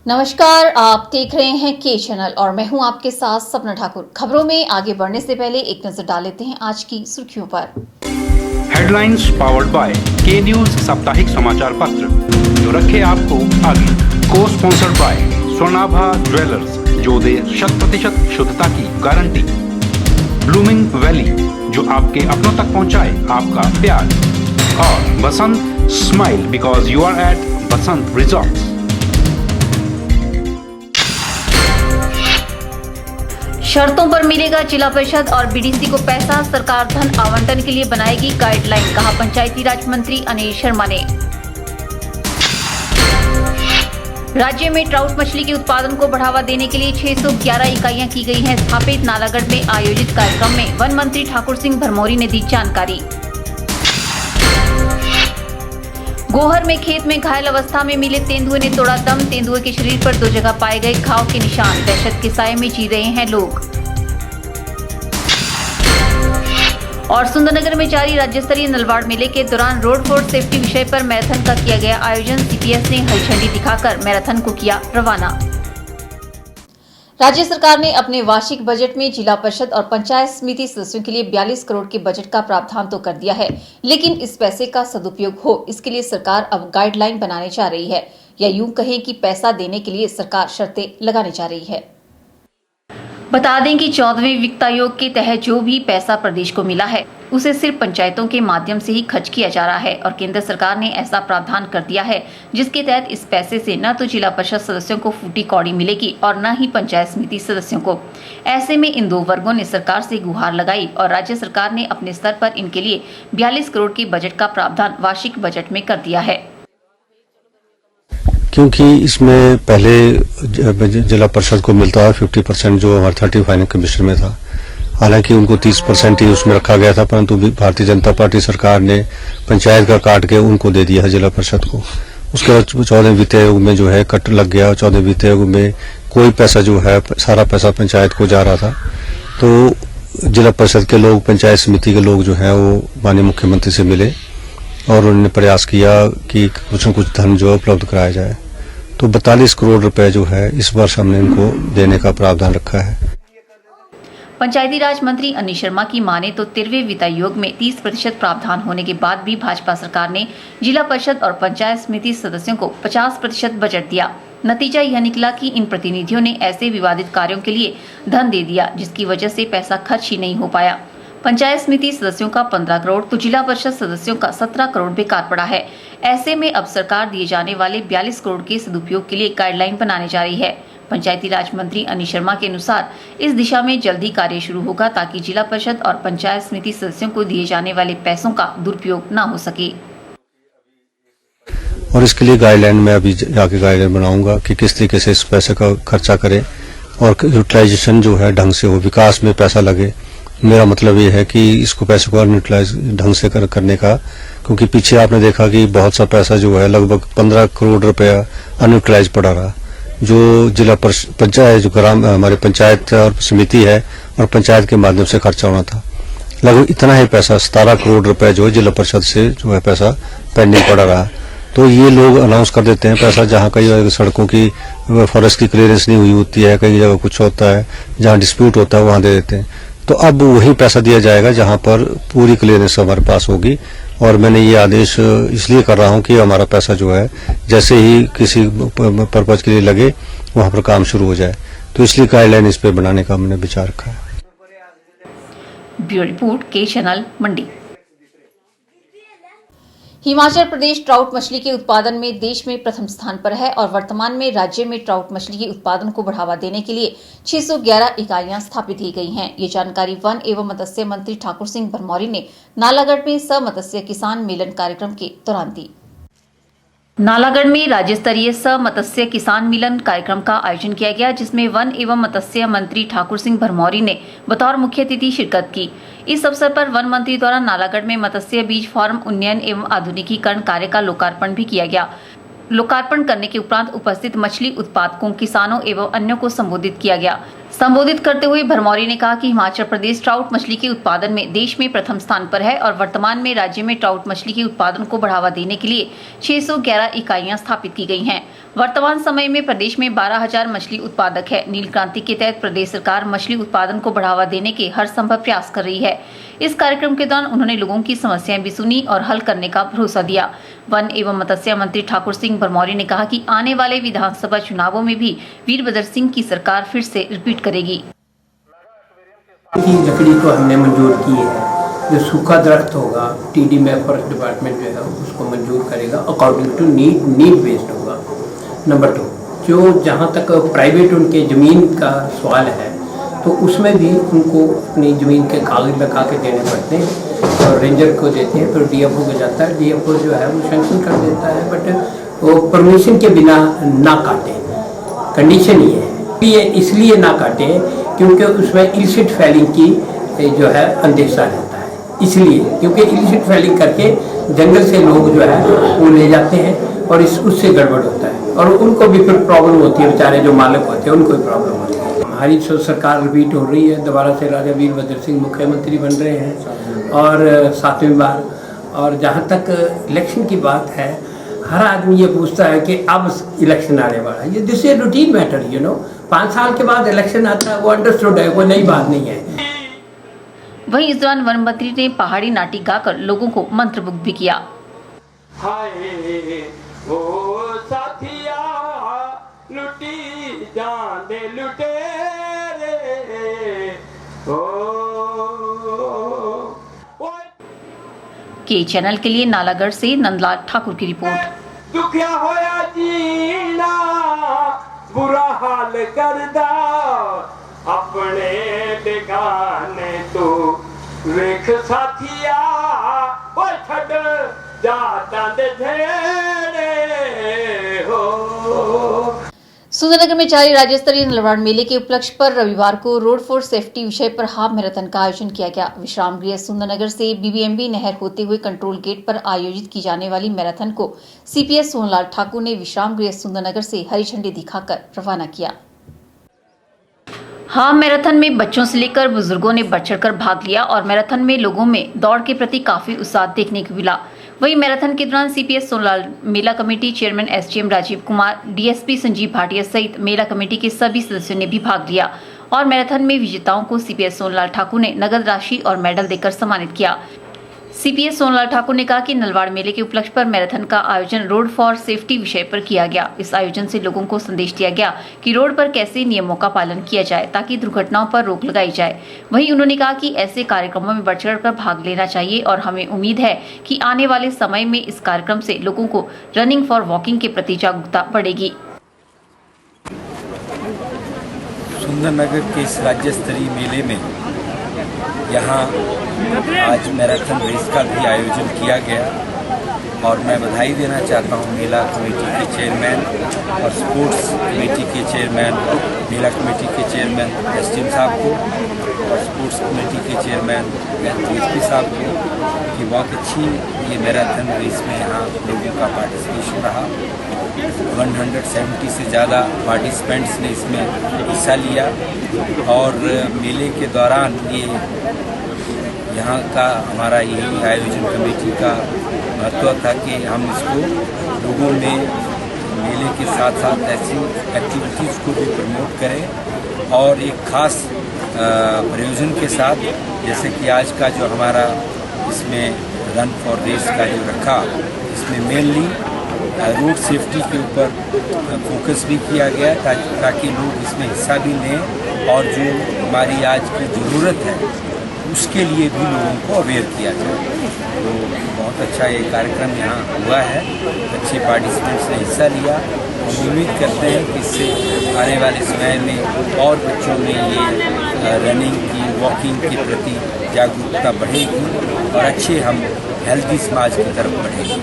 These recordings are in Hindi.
नमस्कार, आप देख रहे हैं के चैनल और मैं हूं आपके साथ सपना ठाकुर। खबरों में आगे बढ़ने से पहले एक नजर डाल लेते हैं आज की सुर्खियों पर। हेडलाइंस पावर्ड बाय के न्यूज साप्ताहिक समाचार पत्र, जो रखे आपको आगे। को स्पॉन्सर्ड बाय स्वर्णाभा ज्वेलर्स, जो दे 100% शुद्धता की गारंटी। ब्लूमिंग वैली, जो आपके अपनों तक पहुंचाए आपका प्यार। और Basant smile, because you are at Basant resorts. शर्तों पर मिलेगा जिला परिषद और बीडीसी को पैसा, सरकार धन आवंटन के लिए बनाएगी गाइडलाइन, कहा पंचायती राज मंत्री अनिल शर्मा ने। राज्य में ट्राउट मछली के उत्पादन को बढ़ावा देने के लिए 611 इकाइयां की गई हैं स्थापित। नालागढ़ में आयोजित कार्यक्रम में वन मंत्री ठाकुर सिंह भरमौरी ने दी जानकारी। गोहर में खेत में घायल अवस्था में मिले तेंदुए ने तोड़ा दम। तेंदुए के शरीर पर 2 जगह पाए गए घाव के निशान। दहशत के साए में जी रहे हैं लोग। और सुंदरनगर में जारी राज्य स्तरीय नलवाड़ मेले के दौरान रोड फॉर सेफ्टी विषय पर मैराथन का किया गया आयोजन। सीपीएस ने हरी झंडी दिखाकर मैराथन को किया रवाना। राज्य सरकार ने अपने वार्षिक बजट में जिला परिषद और पंचायत समिति सदस्यों के लिए 42 करोड़ के बजट का प्रावधान तो कर दिया है, लेकिन इस पैसे का सदुपयोग हो इसके लिए सरकार अब गाइडलाइन बनाने जा रही है, या यूं कहें कि पैसा देने के लिए सरकार शर्तें लगाने जा रही है। बता दें कि 14वें वित्त आयोग के तहत जो भी पैसा प्रदेश को मिला है उसे सिर्फ पंचायतों के माध्यम से ही खर्च किया जा रहा है और केंद्र सरकार ने ऐसा प्रावधान कर दिया है जिसके तहत इस पैसे से न तो जिला परिषद सदस्यों को फूटी कौड़ी मिलेगी और न ही पंचायत समिति सदस्यों को। ऐसे में इन 2 वर्गों ने सरकार से गुहार लगाई और राज्य सरकार ने अपने स्तर पर इनके लिए 42 करोड़ के बजट का प्रावधान वार्षिक बजट में कर दिया है। क्योंकि इसमें पहले जिला परिषद को मिलता है 50%, जो हमारे 30 फाइनेंस कमीशन में था। हालांकि उनको 30% ही उसमें रखा गया था, परंतु भारतीय जनता पार्टी सरकार ने पंचायत का काट के उनको दे दिया है जिला परिषद को। उसके बाद 14वें वित्त आयोग में जो है कट लग गया। 14वें वित्त आयोग में कोई पैसा जो है सारा पैसा पंचायत को जा रहा था। तो जिला परिषद के लोग, पंचायत समिति के लोग जो है वो माननीय मुख्यमंत्री से मिले और उन्होंने प्रयास किया कि कुछ न कुछ धन जो है उपलब्ध कराया जाए। तो 42 करोड़ रुपए जो है इस वर्ष हमने इनको देने का प्रावधान रखा है। पंचायती राज मंत्री अनिल शर्मा की माने तो 13वें वित्त आयोग में 30% प्रावधान होने के बाद भी भाजपा सरकार ने जिला परिषद और पंचायत समिति सदस्यों को 50% बजट दिया। नतीजा यह निकला कि इन प्रतिनिधियों ने ऐसे विवादित कार्यों के लिए धन दे दिया जिसकी वजह से पैसा खर्च ही नहीं हो पाया। पंचायत समिति सदस्यों का 15 करोड़ तो जिला परिषद सदस्यों का 17 करोड़ बेकार पड़ा है। ऐसे में अब सरकार दिए जाने वाले 42 करोड़ के सदुपयोग के लिए गाइडलाइन बनाने जा रही है। पंचायती राज मंत्री अनिल शर्मा के अनुसार इस दिशा में जल्दी कार्य शुरू होगा ताकि जिला परिषद और पंचायत समिति सदस्यों को दिए जाने वाले पैसों का दुरुपयोग न हो सके। और इसके लिए गाइडलाइन में अभी जाके गाइडलाइन बनाऊंगा कि किस तरीके से इस पैसे का खर्चा करें और यूटिलाइजेशन जो है ढंग से हो, विकास में पैसा लगे। मेरा मतलब ये है कि इसको पैसे को यूटिलाइज ढंग से करने का, क्योंकि पीछे आपने देखा कि बहुत सा पैसा जो है लगभग 15 करोड़ रुपया अनयूटिलाइज पड़ा रहा, जो जिला पंचायत, जो ग्राम हमारे पंचायत और समिति है और पंचायत के माध्यम से खर्चा होना था। लगभग इतना ही पैसा 17 करोड़ रुपए जो है जिला परिषद से जो है पैसा पेंडिंग पड़ा रहा। तो ये लोग अनाउंस कर देते हैं पैसा, जहाँ कई सड़कों की फॉरेस्ट की क्लियरेंस नहीं हुई होती है, कई जगह कुछ होता है, जहाँ डिस्प्यूट होता है वहां दे देते हैं। तो अब वही पैसा दिया जाएगा जहां पर पूरी क्लियरेंस हमारे पास होगी। और मैंने ये आदेश इसलिए कर रहा हूं कि हमारा पैसा जो है जैसे ही किसी पर्पज के लिए लगे वहां पर काम शुरू हो जाए। तो इसलिए गाइडलाइन इस पे बनाने का हमने विचार रखा है। ब्यूरो रिपोर्ट, के चैनल, मंडी। हिमाचल प्रदेश ट्राउट मछली के उत्पादन में देश में प्रथम स्थान पर है और वर्तमान में राज्य में ट्राउट मछली के उत्पादन को बढ़ावा देने के लिए 611 इकाइयां स्थापित की गई हैं। ये जानकारी वन एवं मत्स्य मंत्री ठाकुर सिंह भरमौरी ने नालागढ़ में मत्स्य किसान मेलन कार्यक्रम के दौरान दी। नालागढ़ में राज्य स्तरीय मत्स्य किसान मिलन कार्यक्रम का आयोजन किया गया, जिसमें वन एवं मत्स्य मंत्री ठाकुर सिंह भरमौरी ने बतौर मुख्य अतिथि शिरकत की। इस अवसर पर वन मंत्री द्वारा नालागढ़ में मत्स्य बीज फार्म उन्नयन एवं आधुनिकीकरण कार्य का लोकार्पण भी किया गया। लोकार्पण करने के उपरांत उपस्थित मछली उत्पादकों, किसानों एवं अन्यों को संबोधित किया गया। संबोधित करते हुए भरमौरी ने कहा कि हिमाचल प्रदेश ट्राउट मछली के उत्पादन में देश में प्रथम स्थान पर है और वर्तमान में राज्य में ट्राउट मछली के उत्पादन को बढ़ावा देने के लिए 611 इकाइयां स्थापित की गई हैं। वर्तमान समय में प्रदेश में 12,000 मछली उत्पादक है। नील क्रांति के तहत प्रदेश सरकार मछली उत्पादन को बढ़ावा देने के हर संभव प्रयास कर रही है। इस कार्यक्रम के दौरान उन्होंने लोगों की समस्याएं भी सुनी और हल करने का भरोसा दिया। वन एवं मत्स्य मंत्री ठाकुर सिंह भरमौरी ने कहा कि आने वाले विधानसभा चुनावों में भी वीरभद्र सिंह की सरकार फिर से रिपीट करेगी। की लकड़ी को हमने मंजूर की है। जो सूखा दरख्त होगा टीडी में फॉरेस्ट डिपार्टमेंट जो है उसको मंजूर करेगा, अकॉर्डिंग टू नीड बेस्ड होगा। नंबर 2, जो जहाँ तक प्राइवेट उनके ज़मीन का सवाल है तो उसमें भी उनको अपनी ज़मीन के कागज लगा के देने पड़ते हैं और रेंजर को देते हैं, फिर डीएफओ को जाता है, डीएफओ जो है वो सैंक्शन कर देता है, बट वो परमिशन के बिना ना काटे, कंडीशन ही है। ये इसलिए ना काटे क्योंकि उसमें इलिसिट फेलिंग की जो है अंदेशा रहता है, इसलिए क्योंकि इलिसिट फेलिंग करके जंगल से लोग जो है वो ले जाते हैं और उससे गड़बड़ होता है और उनको भी फिर प्रॉब्लम होती है, बेचारे जो मालिक होते हैं उनको भी प्रॉब्लम होती है। हमारी सरकार रिपीट हो रही है, दोबारा से राजा वीरभद्र सिंह मुख्यमंत्री बन रहे हैं और 7वीं बार। और जहाँ तक इलेक्शन की बात है, हर आदमी ये पूछता है कि अब इलेक्शन आने वाला है, ये दिस इज रूटीन मैटर, 5 साल के बाद इलेक्शन आता है, वो अंडरस्टूड है, वो नई बात नहीं है। वहीं इस दौरान वन मंत्री ने पहाड़ी नाटी गाकर लोगों को मंत्रमुग्ध भी किया। हाय वो साथिया लुटी जान दे लुटेरे के चैनल के लिए नालागढ़ से नंदलाल ठाकुर की रिपोर्ट। दुखिया होया जीना बुरा हाल करदा अपने ठिकाने तो वेख साथिया ओ छड़ जाता दे झेड़े हो। सुंदरनगर में जारी राज्य स्तरीय नलवाड़ मेले के उपलक्ष्य पर रविवार को रोड फॉर सेफ्टी विषय पर हाफ मैराथन का आयोजन किया गया। विश्राम गृह सुंदरनगर से बीबीएमबी नहर होते हुए कंट्रोल गेट पर आयोजित की जाने वाली मैराथन को सीपीएस सोनलाल ठाकुर ने विश्राम गृह सुंदरनगर से हरी झंडी दिखाकर रवाना किया। हाफ मैराथन में बच्चों से लेकर बुजुर्गों ने बढ़ चढ़कर भाग लिया और मैराथन में लोगों में दौड़ के प्रति काफी उत्साह देखने को मिला। वहीं मैराथन के दौरान सीपीएस सोनलाल, मेला committee chairman SDM Rajeev Kumar, DSP Sanjeev Bhatia सहित मेला कमेटी के सभी सदस्यों ने भी भाग लिया और मैराथन में विजेताओं को सीपीएस सोनलाल ठाकुर ने नगद राशि और मेडल देकर सम्मानित किया। सीपीएस सोनलाल ठाकुर ने कहा कि नलवाड़ मेले के उपलक्ष्य पर मैराथन का आयोजन रोड फॉर सेफ्टी विषय पर किया गया। इस आयोजन से लोगों को संदेश दिया गया कि रोड पर कैसे नियमों का पालन किया जाए ताकि दुर्घटनाओं पर रोक लगाई जाए। वहीं उन्होंने कहा कि ऐसे कार्यक्रमों में बढ़ चढ़कर भाग लेना चाहिए और हमें उम्मीद है कि आने वाले समय में इस कार्यक्रम से लोगों को रनिंग फॉर वॉकिंग के प्रति जागरूकता बढ़ेगी। सुंदरनगर के इस राज्य स्तरीय मेले में यहाँ आज मैराथन रेस का भी आयोजन किया गया और मैं बधाई देना चाहता हूँ मेला कमेटी के चेयरमैन और स्पोर्ट्स कमेटी के चेयरमैन, मेला कमेटी के चेयरमैन एसडीएम साहब को और स्पोर्ट्स कमेटी के चेयरमैन डीएसपी साहब को कि बहुत अच्छी ये मैराथन रेस में यहाँ लोगों का पार्टिसिपेशन रहा। 170 से ज़्यादा पार्टिसिपेंट्स ने इसमें हिस्सा लिया और मेले के दौरान ये यहाँ का हमारा यही आयोजन कमेटी का महत्व था कि हम इसको लोगों में मेले के साथ साथ ऐसी एक्टिविटीज़ को भी प्रमोट करें और एक खास प्रयोजन के साथ, जैसे कि आज का जो हमारा इसमें रन फॉर रेस का जो रखा, इसमें मेनली रोड सेफ्टी के ऊपर फोकस भी किया गया ताकि लोग इसमें हिस्सा भी लें और जो हमारी आज की ज़रूरत है उसके लिए भी लोगों को अवेयर किया जाए। तो बहुत अच्छा ये कार्यक्रम यहाँ हुआ है, अच्छे पार्टिसिपेंट्स ने हिस्सा लिया। हम उम्मीद करते हैं कि इससे आने वाले समय में और बच्चों में ये रनिंग की, वॉकिंग के प्रति जागरूकता बढ़ेगी और अच्छे हम हेल्दी समाज की तरफ बढ़ेंगे।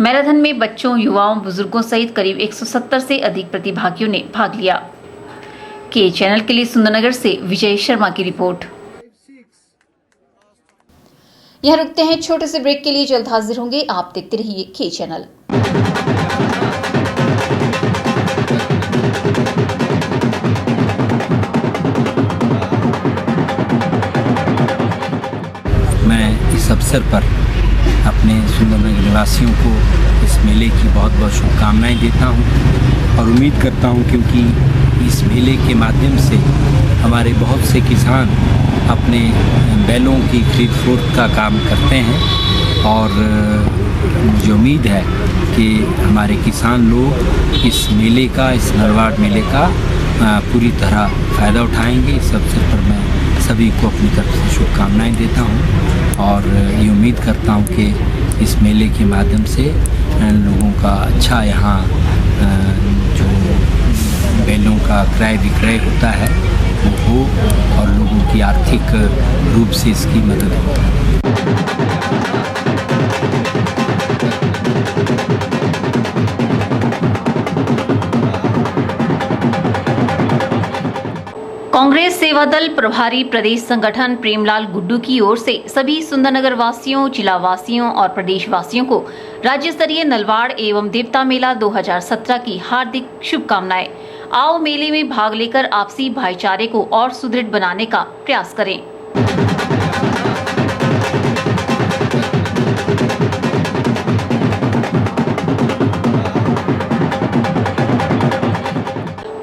मैराथन में बच्चों, युवाओं, बुजुर्गों सहित करीब 170 से अधिक प्रतिभागियों ने भाग लिया। के चैनल के लिए सुंदरनगर से विजय शर्मा की रिपोर्ट। यहाँ रुकते हैं छोटे से ब्रेक के लिए, जल्द हाजिर होंगे। आप देखते रहिए के चैनल। अवसर पर अपने सुंदरनगर निवासियों को इस मेले की बहुत बहुत शुभकामनाएं देता हूं और उम्मीद करता हूं, क्योंकि इस मेले के माध्यम से हमारे बहुत से किसान अपने बैलों की खरीद फरोख्त का काम करते हैं और मुझे उम्मीद है कि हमारे किसान लोग इस मेले का, इस नलवाड़ मेले का पूरी तरह फ़ायदा उठाएंगे। इस अवसर पर मैं सभी को अपनी तरफ से शुभकामनाएं देता हूं और ये उम्मीद करता हूं कि इस मेले के माध्यम से लोगों का अच्छा यहाँ जो बैलों का क्रय विक्रय होता है वो हो और लोगों की आर्थिक रूप से इसकी मदद हो। कांग्रेस सेवा दल प्रभारी प्रदेश संगठन प्रेमलाल गुड्डू की ओर से सभी सुंदरनगर वासियों, जिला वासियों और प्रदेश वासियों को राज्य स्तरीय नलवाड़ एवं देवता मेला 2017 की हार्दिक शुभकामनाएं। आओ मेले में भाग लेकर आपसी भाईचारे को और सुदृढ़ बनाने का प्रयास करें।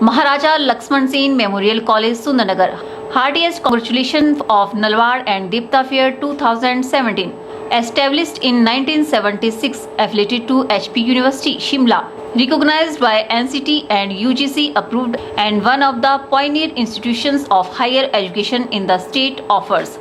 Maharaja Lakshman Sen memorial college Sundernagar heartiest congratulation of Nalwar and Devta fair 2017 established in 1976 affiliated to HP University Shimla, recognized by NCT and UGC approved and one of the pioneer institutions of higher education in the state offers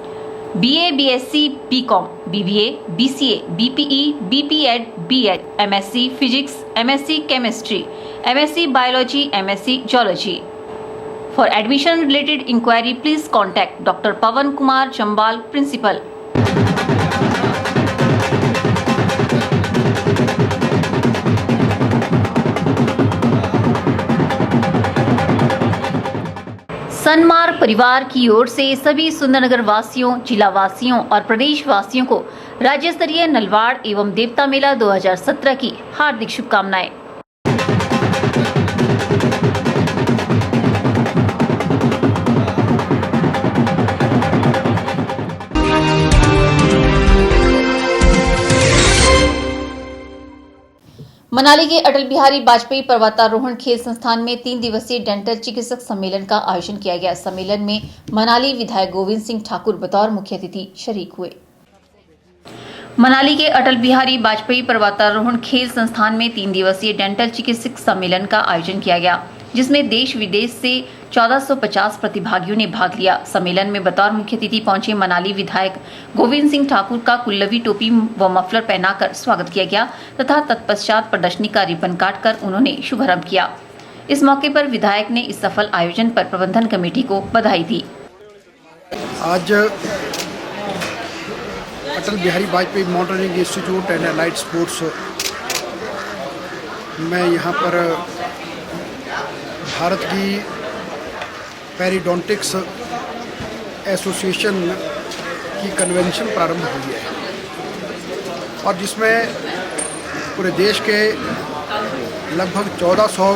BA, BSc, BCom, BBA, BCA, BPE, BPEd, BEd, MSc Physics, MSc Chemistry, MSc Biology, MSc Geology. For admission related inquiry, please contact Dr. Pawan Kumar Chambal, Principal. Sanmarg परिवार की ओर से सभी सुंदरनगर वासियों, जिला वासियों और प्रदेश वासियों को राज्य स्तरीय नलवाड़ एवं देवता मेला 2017 की हार्दिक शुभकामनाएं। मनाली के अटल बिहारी वाजपेयी पर्वतारोहण खेल संस्थान में 3 दिवसीय डेंटल चिकित्सक सम्मेलन का आयोजन किया गया। सम्मेलन में मनाली विधायक गोविंद सिंह ठाकुर बतौर मुख्य अतिथि शरीक हुए। मनाली के अटल बिहारी वाजपेयी पर्वतारोहण खेल संस्थान में 3 दिवसीय डेंटल चिकित्सक सम्मेलन का आयोजन किया गया, जिसमें देश विदेश से 1450 प्रतिभागियों ने भाग लिया। सम्मेलन में बतौर मुख्य अतिथि पहुंचे मनाली विधायक गोविंद सिंह ठाकुर का कुल्लवी टोपी व मफलर पहनाकर स्वागत किया गया तथा तत्पश्चात प्रदर्शनी का रिबन काटकर उन्होंने शुभारंभ किया। इस मौके पर विधायक ने इस सफल आयोजन पर प्रबंधन कमेटी को बधाई दी। आज Atal Bihari Vajpayee mountaineering institute and allied sports में यहाँ पर भारत की पेरिडोंटिक्स एसोसिएशन की कन्वेंशन प्रारंभ हुई है और जिसमें पूरे देश के लगभग 1400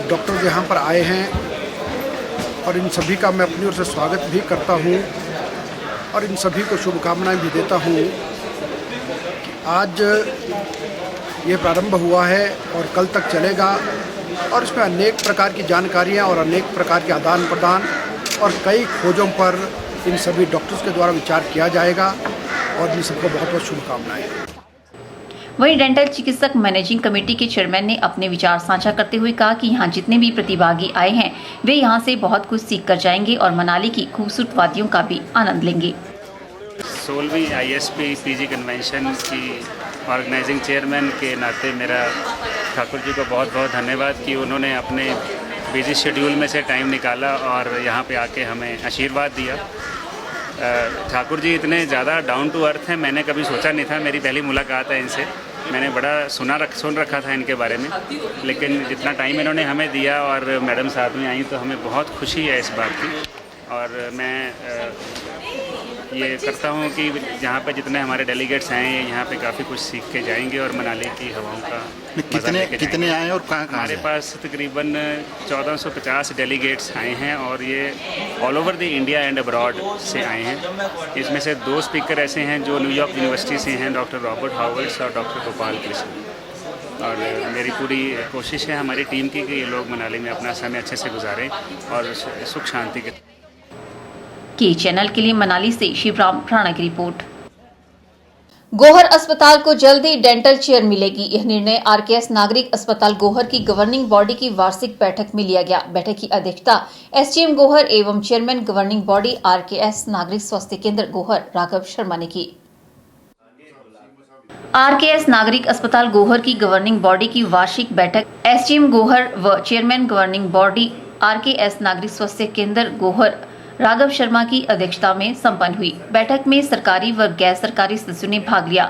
डॉक्टर यहाँ पर आए हैं और इन सभी का मैं अपनी ओर से स्वागत भी करता हूँ और इन सभी को शुभकामनाएं भी देता हूँ कि आज ये प्रारंभ हुआ है और कल तक चलेगा और इसमें अनेक प्रकार की जानकारियाँ और अनेक प्रकार के आदान प्रदान और कई खोजों पर इन सभी डॉक्टर्स के द्वारा विचार किया जाएगा और इन सबको बहुत बहुत शुभकामनाएं। वहीं डेंटल चिकित्सक मैनेजिंग कमेटी के चेयरमैन ने अपने विचार साझा करते हुए कहा कि यहाँ जितने भी प्रतिभागी आए हैं वे यहाँ से बहुत कुछ सीख कर जाएंगे और मनाली की खूबसूरत वादियों का भी आनंद लेंगे। 16वीं ISP PG कन्वेंशन की ऑर्गेनाइजिंग चेयरमैन के नाते मेरा ठाकुर जी को बहुत बहुत धन्यवाद कि उन्होंने अपने बिजी शेड्यूल में से टाइम निकाला और यहाँ पे आके हमें आशीर्वाद दिया। ठाकुर जी इतने ज़्यादा डाउन टू अर्थ हैं, मैंने कभी सोचा नहीं था। मेरी पहली मुलाकात है इनसे, मैंने बड़ा सुन रखा था इनके बारे में, लेकिन जितना टाइम इन्होंने हमें दिया और मैडम साथ में आई तो हमें बहुत खुशी है इस बात की। और मैं ये करता हूँ कि जहाँ पे जितने हमारे डेलीगेट्स आए हैं यहाँ पे काफ़ी कुछ सीख के जाएंगे और मनाली की हवाओं का कितने आए और कहाँ हमारे पास तकरीबन 1450 डेलीगेट्स आए हैं और ये all over the India and abroad से आए हैं। इसमें से 2 स्पीकर ऐसे हैं जो न्यूयॉर्क यूनिवर्सिटी से हैं, डॉक्टर रॉबर्ट हॉवर्ड्स और डॉक्टर गोपाल कृष्ण। और मेरी पूरी कोशिश है हमारी टीम की कि ये लोग मनाली में अपना समय अच्छे से गुजारें और सुख शांति के चैनल के लिए मनाली से शिवराम राणा की रिपोर्ट। गोहर अस्पताल को जल्द ही डेंटल चेयर मिलेगी। यह निर्णय आरकेएस नागरिक अस्पताल गोहर की गवर्निंग बॉडी की वार्षिक बैठक में लिया गया। बैठक की अध्यक्षता एसडीएम गोहर एवं चेयरमैन गवर्निंग बॉडी आरकेएस नागरिक स्वास्थ्य केंद्र गोहर राघव शर्मा ने की। आरकेएस नागरिक अस्पताल गोहर की गवर्निंग बॉडी की वार्षिक बैठक एसडीएम गोहर व चेयरमैन गवर्निंग बॉडी आरकेएस नागरिक स्वास्थ्य केंद्र गोहर राघव शर्मा की अध्यक्षता में संपन्न हुई। बैठक में सरकारी व गैर सरकारी सदस्यों ने भाग लिया।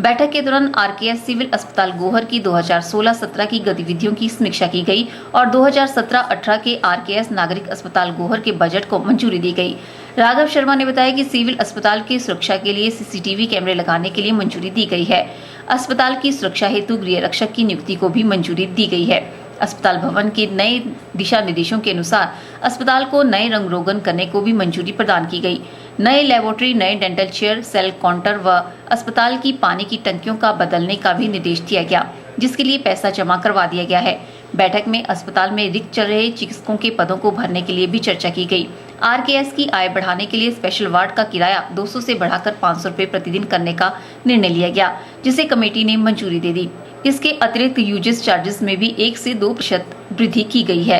बैठक के दौरान आरकेएस सिविल अस्पताल गोहर की 2016-17 की गतिविधियों की समीक्षा की गई और 2017-18 के आरकेएस नागरिक अस्पताल गोहर के बजट को मंजूरी दी गई। राघव शर्मा ने बताया कि सिविल अस्पताल की सुरक्षा के लिए सीसीटीवी कैमरे लगाने के लिए मंजूरी दी गई है। अस्पताल की सुरक्षा हेतु गृह रक्षक की नियुक्ति को भी मंजूरी दी गई है। अस्पताल भवन के नए दिशा निर्देशों के अनुसार अस्पताल को नए रंग रोगन करने को भी मंजूरी प्रदान की गई। नए लेबोरेटरी, नए डेंटल चेयर, सेल काउंटर व अस्पताल की पानी की टंकियों का बदलने का भी निर्देश दिया गया, जिसके लिए पैसा जमा करवा दिया गया है। बैठक में अस्पताल में रिक्त चल रहे चिकित्सकों के पदों को भरने के लिए भी चर्चा की गई। आरकेएस की आय बढ़ाने के लिए स्पेशल वार्ड का किराया 200 से बढ़ाकर 500 रुपए प्रतिदिन करने का निर्णय लिया गया, जिसे कमेटी ने मंजूरी दे दी। इसके अतिरिक्त यूजेस चार्जेस में भी 1 से 2% वृद्धि की गई है।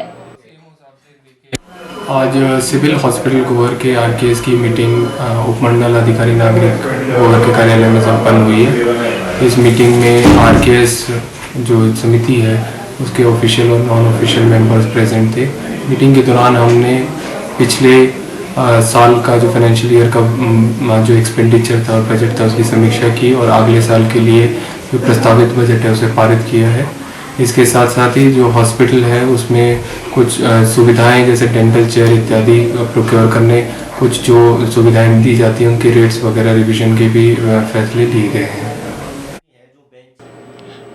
आज सिविल हॉस्पिटल गोहर के आरकेएस की मीटिंग उपमंडल अधिकारी नागरिक गोहर के कार्यालय में संपन्न हुई है। इस मीटिंग में आरकेएस जो समिति है उसके ऑफिशियल और नॉन ऑफिशियल मेंबर्स प्रेजेंट थे। मीटिंग के दौरान हमने पिछले साल का जो फाइनेंशियल ईयर का जो एक्सपेंडिचर था और बजट था उसकी समीक्षा की और अगले साल के लिए जो प्रस्तावित बजट है उसे पारित किया है। इसके साथ साथ ही जो हॉस्पिटल है उसमें कुछ सुविधाएं जैसे डेंटल चेयर इत्यादि प्रोक्योर करने, कुछ जो सुविधाएं दी जाती हैं उनके रेट्स वगैरह रिवीजन के भी फैसले लिए गए हैं।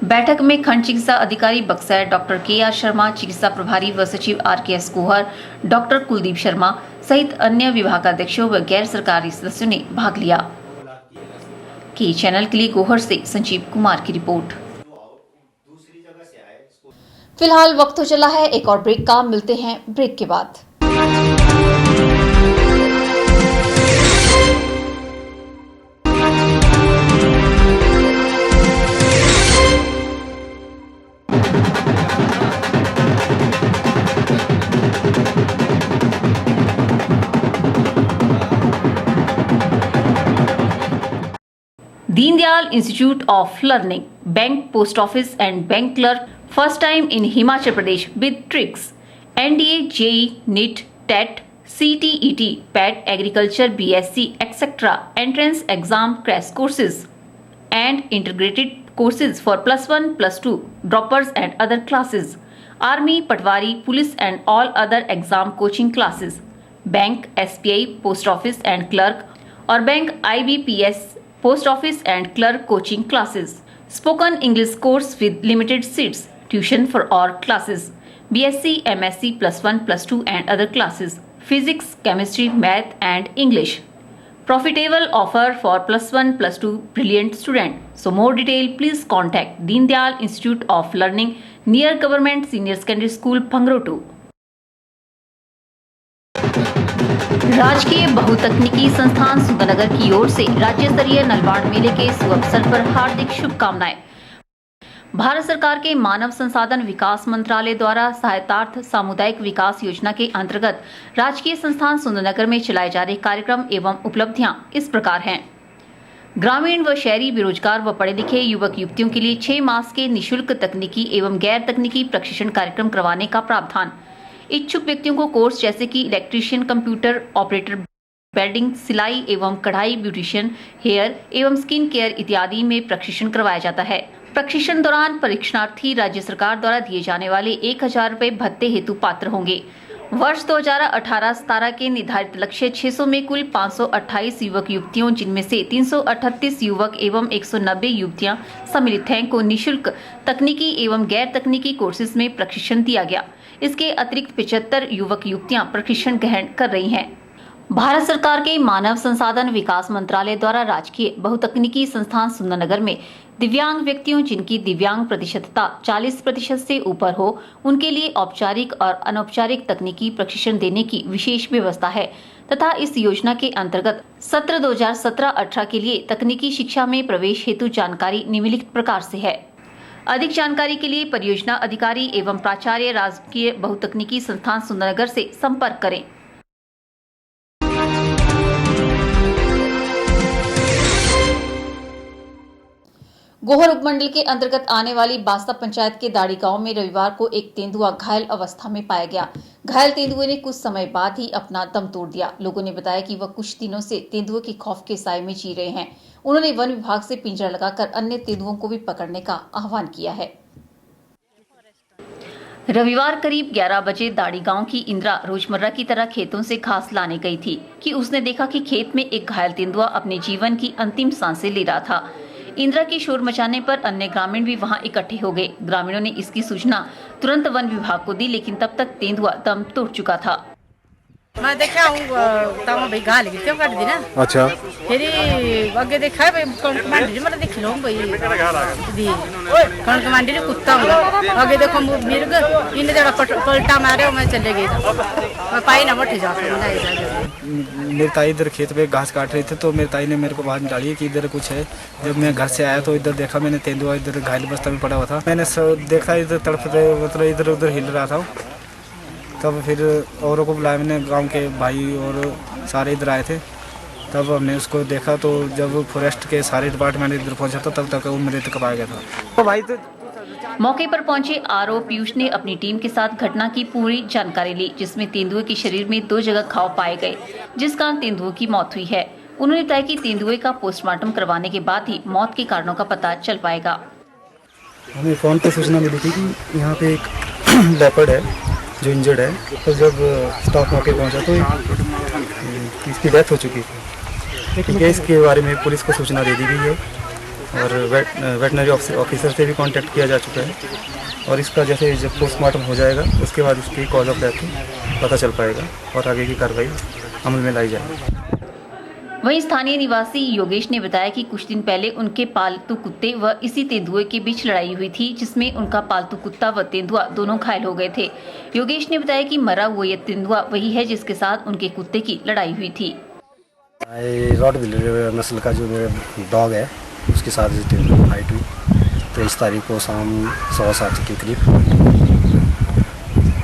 बैठक में खंड चिकित्सा अधिकारी बक्सर डॉक्टर के.आर. शर्मा, चिकित्सा प्रभारी व सचिव आरकेएस गोहर डॉक्टर कुलदीप शर्मा सहित अन्य विभागाध्यक्षों व गैर सरकारी सदस्यों ने भाग लिया। के चैनल के लिए गोहर से संजीव कुमार की रिपोर्ट। फिलहाल वक्त हो चला है एक और ब्रेक का। मिलते हैं ब्रेक के बाद। Deendayal institute of learning, bank, post office and bank clerk, first time in Himachal Pradesh with tricks, NDA, JEE, NEET, TET, CTET, PET, Agriculture, BSc, etc. Entrance exam crash courses and integrated courses for +1, +2, droppers and other classes. Army, Patwari, Police and all other exam coaching classes. Bank, SBI, Post Office and Clerk or Bank IBPS, Post Office and Clerk coaching classes. Spoken English course with limited seats. Tuition for all classes. BSc, MSc, +1, +2 and other classes. Physics, Chemistry, Math and English. Profitable offer for +1, +2 brilliant student. So more detail please contact Deendayal Institute of Learning near Government Senior Secondary School, Phangrotu. राजकीय बहुतकनीकी संस्थान सुंदरनगर की ओर से राज्य स्तरीय नलवाड़ मेले के शुभ अवसर पर हार्दिक शुभकामनाएं। भारत सरकार के मानव संसाधन विकास मंत्रालय द्वारा सहायतार्थ सामुदायिक विकास योजना के अंतर्गत राजकीय संस्थान सुंदरनगर में चलाए जा रहे कार्यक्रम एवं उपलब्धियां इस प्रकार हैं। ग्रामीण व शहरी बेरोजगार व पढ़े लिखे युवक युवतियों के लिए 6 मास के निःशुल्क तकनीकी एवं गैर तकनीकी प्रशिक्षण कार्यक्रम करवाने का प्रावधान। इच्छुक व्यक्तियों को कोर्स जैसे कि इलेक्ट्रीशियन, कंप्यूटर ऑपरेटर, वेल्डिंग, सिलाई एवं कढ़ाई, ब्यूटिशियन, हेयर एवं स्किन केयर इत्यादि में प्रशिक्षण करवाया जाता है। प्रशिक्षण दौरान परीक्षणार्थी राज्य सरकार द्वारा दिए जाने वाले 1000 रुपए भत्ते हेतु पात्र होंगे। वर्ष 2018-17 के निर्धारित लक्ष्य 600 में कुल 528 युवक युवतियों, जिनमें से 338 युवक एवं 190 युवतियां सम्मिलित हैं, को निःशुल्क तकनीकी एवं गैर तकनीकी कोर्सेज में प्रशिक्षण दिया गया। इसके अतिरिक्त 75 युवक युवतियां प्रशिक्षण ग्रहण कर रही हैं। भारत सरकार के मानव संसाधन विकास मंत्रालय द्वारा राजकीय बहुतकनीकी संस्थान सुंदरनगर में दिव्यांग व्यक्तियों जिनकी दिव्यांग प्रतिशतता 40% से ऊपर हो, उनके लिए औपचारिक और अनौपचारिक तकनीकी प्रशिक्षण देने की विशेष व्यवस्था है तथा इस योजना के अंतर्गत सत्र 2017-18 के लिए तकनीकी शिक्षा में प्रवेश हेतु जानकारी निम्नलिखित प्रकार से है। अधिक जानकारी के लिए परियोजना अधिकारी एवं प्राचार्य राजकीय बहुतकनीकी संस्थान सुंदरनगर से संपर्क करें। गोहर उपमंडल के अंतर्गत आने वाली बास्ता पंचायत के दाड़ी गांव में रविवार को एक तेंदुआ घायल अवस्था में पाया गया। घायल तेंदुए ने कुछ समय बाद ही अपना दम तोड़ दिया। लोगों ने बताया कि वह कुछ दिनों से तेंदुए के खौफ के साए में जी रहे हैं। उन्होंने वन विभाग से पिंजरा लगाकर अन्य तेंदुओं को भी पकड़ने का आह्वान किया है। रविवार करीब 11 बजे दाड़ी गांव की इंदिरा रोजमर्रा की तरह खेतों से घास लाने गई थी कि उसने देखा कि खेत में एक घायल तेंदुआ अपने जीवन की अंतिम सांसें ले रहा था। इंदिरा की शोर मचाने पर अन्य ग्रामीण भी वहां इकट्ठे हो गए। ग्रामीणों ने इसकी सूचना तुरंत वन विभाग को दी, लेकिन तब तक तेंदुआ दम तोड़ चुका था। मैं देखा हूँ तब भाई गाल गिर क्यों काट दी ना। अच्छा फिर आगे देखा भाई कमांडरी मतलब देख लो भाई दी कमांडरी कुत्ता हूँ आगे देखो मिर्ग इन्हें जरा पलटा मारे मैं चले गई मैं पाई ना मठ जा मेरी ताई इधर खेत पे घास काट रही थी तो मेरी ताई ने मेरे को आवाज डाली कि इधर कुछ है। जब मैं घर से आया तो इधर देखा मैंने तेंदुआ इधर घायल अवस्था में पड़ा हुआ था। मैंने देखा इधर तड़पते मतलब इधर उधर हिल रहा था। तब फिर औरों को बुलाया मैंने, गांव के भाई और सारे इधर आए थे। तब हमने उसको देखा तो जब फॉरेस्ट के सारे डिपार्टमेंट इधर पहुंचा था तब तक वो मृत पाया गया था। तो भाई तो मौके पर पहुंचे आरओ पीयूष ने अपनी टीम के साथ घटना की पूरी जानकारी ली, जिसमें तेंदुए के शरीर में 2 जगह घाव पाए गए, जिस कारण तेंदुए की मौत हुई है। उन्होंने बताया कि तेंदुए का पोस्टमार्टम करवाने के बाद ही मौत के कारणों का पता चल पाएगा। हमें फोन पर सूचना मिली थी कि यहाँ पे एक लेपर्ड है जो इंजर्ड है। तो जब स्टाफ मौके पहुँचा तो इसकी डेथ हो चुकी थी। ठीक है, इसके बारे में पुलिस को सूचना दे दी गई है और वेटनरी ऑफिसर से भी कांटेक्ट किया जा चुका है और इसका जैसे जब पोस्टमार्टम हो जाएगा उसके बाद उसकी कॉज ऑफ डेथ पता चल पाएगा और आगे की कार्रवाई अमल में लाई जाएगी। वहीं स्थानीय निवासी योगेश ने बताया कि कुछ दिन पहले उनके पालतू कुत्ते व इसी तेंदुए के बीच लड़ाई हुई थी, जिसमें उनका पालतू कुत्ता व तेंदुआ दोनों घायल हो गए थे। योगेश ने बताया कि मरा हुआ यह तेंदुआ वही है जिसके साथ उनके कुत्ते की लड़ाई हुई थी। रॉटविलर नस्ल का जो मेरा डॉग है उसके साथ फाइट हुई 23 तारीख को शाम 7:15 के करीब।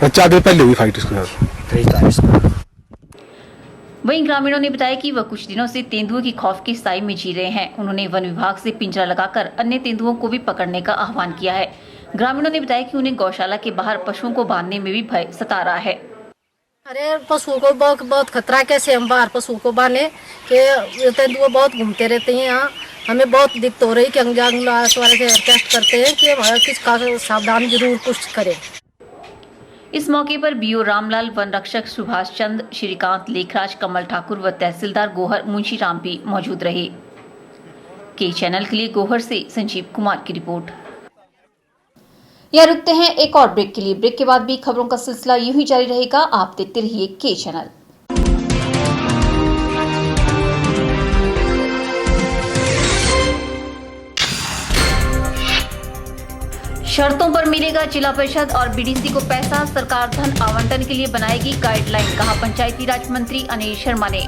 4 दिन पहले हुई फाइट इसके साथ 23 तारीख को। वहीं ग्रामीणों ने बताया कि वह कुछ दिनों से तेंदुए की खौफ के साए में जी रहे हैं। उन्होंने वन विभाग से पिंजरा लगाकर अन्य तेंदुओं को भी पकड़ने का आह्वान किया है। ग्रामीणों ने बताया कि उन्हें गौशाला के बाहर पशुओं को बांधने में भी भय सता रहा है। अरे पशुओं को बहुत खतरा, कैसे हम बाहर पशुओं को बांधे कि तेंदुए बहुत घूमते रहते हैं यहाँ। हमें बहुत दिक्कत हो रही कि हम वाले से रिक्वेस्ट करते हैं कि हमारा किसका सावधान जरूर कुछ करें। इस मौके पर बीओ रामलाल, वन रक्षक सुभाष चंद, श्रीकांत, लेखराज, कमल ठाकुर व तहसीलदार गोहर मुंशी राम भी मौजूद रहे। के चैनल के लिए गोहर से संजीव कुमार की रिपोर्ट। यहाँ रुकते हैं एक और ब्रेक के लिए। ब्रेक के बाद भी खबरों का सिलसिला यूं ही जारी रहेगा। आप देखते रहिए के चैनल। शर्तों पर मिलेगा जिला परिषद और बीडीसी को पैसा। सरकार धन आवंटन के लिए बनाएगी गाइडलाइन, कहा पंचायती राज मंत्री अनिल शर्मा ने।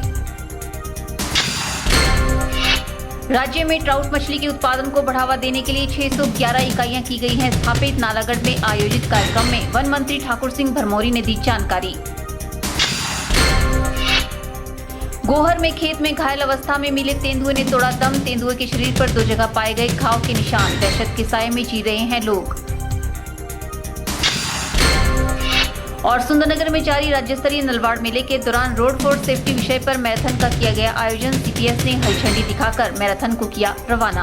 राज्य में ट्राउट मछली के उत्पादन को बढ़ावा देने के लिए 611 इकाइयां की गई हैं स्थापित। नालागढ़ में आयोजित कार्यक्रम में वन मंत्री ठाकुर सिंह भरमौरी ने दी जानकारी। गोहर में खेत में घायल अवस्था में मिले तेंदुए ने तोड़ा दम। तेंदुए के शरीर पर 2 जगह पाए गए घाव के निशान। दहशत के साए में जी रहे हैं लोग। और सुंदरनगर में जारी राज्य स्तरीय नलवाड़ मेले के दौरान रोड फॉर सेफ्टी विषय पर मैराथन का किया गया आयोजन। सीपीएस ने हरी झंडी दिखाकर मैराथन को किया रवाना।